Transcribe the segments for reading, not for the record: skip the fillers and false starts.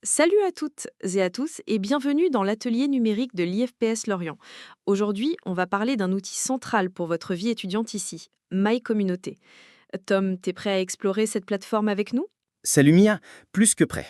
Salut à toutes et à tous et bienvenue dans l'atelier numérique de l'IFPS Lorient. Aujourd'hui, on va parler d'un outil central pour votre vie étudiante ici, My Communauté. Tom, t'es prêt à explorer cette plateforme avec nous? Salut Mia, plus que prêt.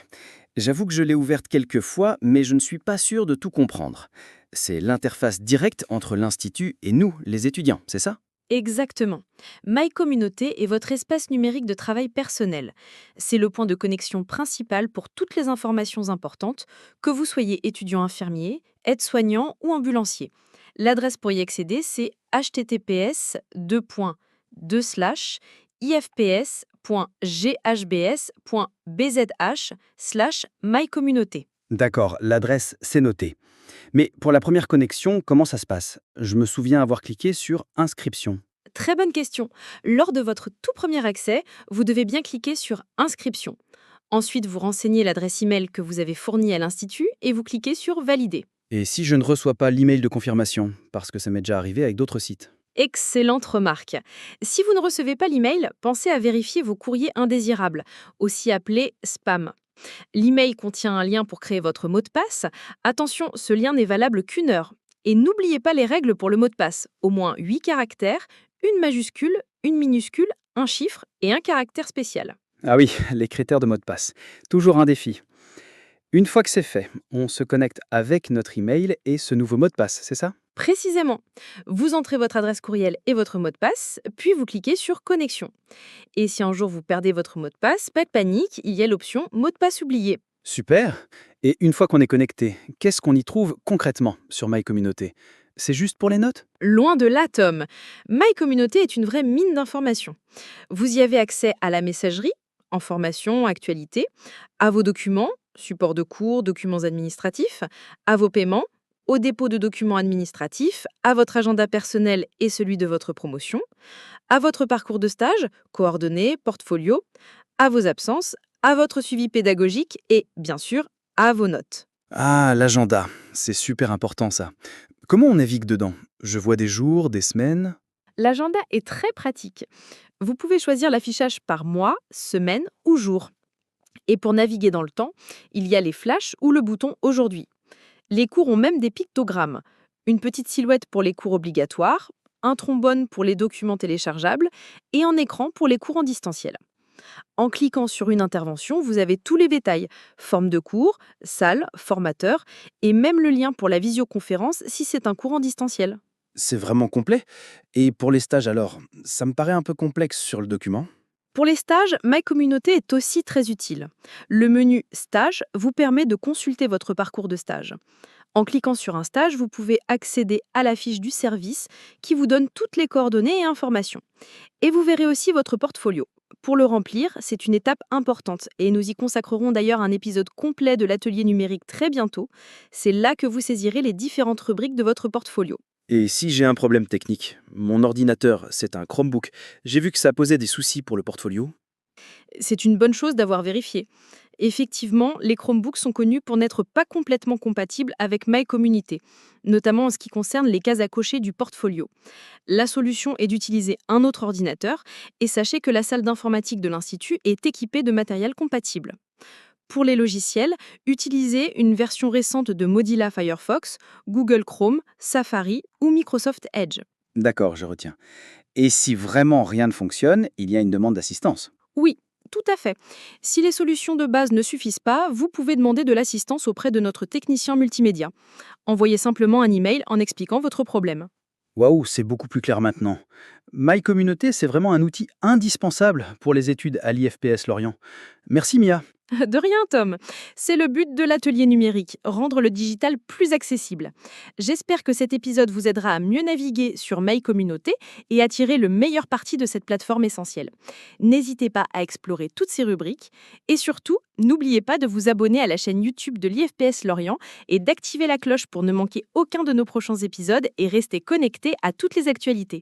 J'avoue que je l'ai ouverte quelques fois, mais je ne suis pas sûr de tout comprendre. C'est l'interface directe entre l'Institut et nous, les étudiants, c'est ça? Exactement. My Communauté est votre espace numérique de travail personnel. C'est le point de connexion principal pour toutes les informations importantes, que vous soyez étudiant infirmier, aide-soignant ou ambulancier. L'adresse pour y accéder, c'est https://ifps.ghbs.bzh/mycommunauté. D'accord, l'adresse, c'est noté. Mais pour la première connexion, comment ça se passe? Je me souviens avoir cliqué sur Inscription. Très bonne question. Lors de votre tout premier accès, vous devez bien cliquer sur Inscription. Ensuite, vous renseignez l'adresse email que vous avez fournie à l'Institut et vous cliquez sur Valider. Et si je ne reçois pas l'email de confirmation? Parce que ça m'est déjà arrivé avec d'autres sites. Excellente remarque. Si vous ne recevez pas l'email, pensez à vérifier vos courriers indésirables, aussi appelés spam. L'email contient un lien pour créer votre mot de passe. Attention, ce lien n'est valable qu'une heure. Et n'oubliez pas les règles pour le mot de passe. Au moins 8 caractères, une majuscule, une minuscule, un chiffre et un caractère spécial. Ah oui, les critères de mot de passe. Toujours un défi. Une fois que c'est fait, on se connecte avec notre email et ce nouveau mot de passe, c'est ça? Précisément, vous entrez votre adresse courriel et votre mot de passe, puis vous cliquez sur Connexion. Et si un jour vous perdez votre mot de passe, pas de panique, il y a l'option Mot de passe oublié. Super. Et une fois qu'on est connecté, qu'est-ce qu'on y trouve concrètement sur My Communauté? C'est juste pour les notes? Loin de là, Tom. My Communauté est une vraie mine d'informations. Vous y avez accès à la messagerie, informations, actualités, à vos documents, support de cours, documents administratifs, à vos paiements, au dépôt de documents administratifs, à votre agenda personnel et celui de votre promotion, à votre parcours de stage, coordonnées, portfolio, à vos absences, à votre suivi pédagogique et, bien sûr, à vos notes. Ah, l'agenda. C'est super important ça. Comment on navigue dedans? Je vois des jours, des semaines. L'agenda est très pratique. Vous pouvez choisir l'affichage par mois, semaine ou jour. Et pour naviguer dans le temps, il y a les flashs ou le bouton Aujourd'hui. Les cours ont même des pictogrammes. Une petite silhouette pour les cours obligatoires, un trombone pour les documents téléchargeables et un écran pour les cours en distanciel. En cliquant sur une intervention, vous avez tous les détails, forme de cours, salle, formateur et même le lien pour la visioconférence si c'est un cours en distanciel. C'est vraiment complet. Et pour les stages alors, ça me paraît un peu complexe sur le document. Pour les stages, My Communauté est aussi très utile. Le menu Stage vous permet de consulter votre parcours de stage. En cliquant sur un stage, vous pouvez accéder à la fiche du service qui vous donne toutes les coordonnées et informations. Et vous verrez aussi votre portfolio. Pour le remplir, c'est une étape importante et nous y consacrerons d'ailleurs un épisode complet de l'atelier numérique très bientôt. C'est là que vous saisirez les différentes rubriques de votre portfolio. Et si j'ai un problème technique, mon ordinateur, c'est un Chromebook. J'ai vu que ça posait des soucis pour le portfolio. C'est une bonne chose d'avoir vérifié. Effectivement, les Chromebooks sont connus pour n'être pas complètement compatibles avec My Community, notamment en ce qui concerne les cases à cocher du portfolio. La solution est d'utiliser un autre ordinateur et sachez que la salle d'informatique de l'Institut est équipée de matériel compatible. Pour les logiciels, utilisez une version récente de Mozilla Firefox, Google Chrome, Safari ou Microsoft Edge. D'accord, je retiens. Et si vraiment rien ne fonctionne, il y a une demande d'assistance. Oui, tout à fait. Si les solutions de base ne suffisent pas, vous pouvez demander de l'assistance auprès de notre technicien multimédia. Envoyez simplement un email en expliquant votre problème. Waouh, c'est beaucoup plus clair maintenant. My Communauté, c'est vraiment un outil indispensable pour les études à l'IFPS Lorient. Merci Mia. De rien, Tom. C'est le but de l'atelier numérique, rendre le digital plus accessible. J'espère que cet épisode vous aidera à mieux naviguer sur My Communauté et à tirer le meilleur parti de cette plateforme essentielle. N'hésitez pas à explorer toutes ces rubriques et surtout, n'oubliez pas de vous abonner à la chaîne YouTube de l'IFPS Lorient et d'activer la cloche pour ne manquer aucun de nos prochains épisodes et rester connecté à toutes les actualités.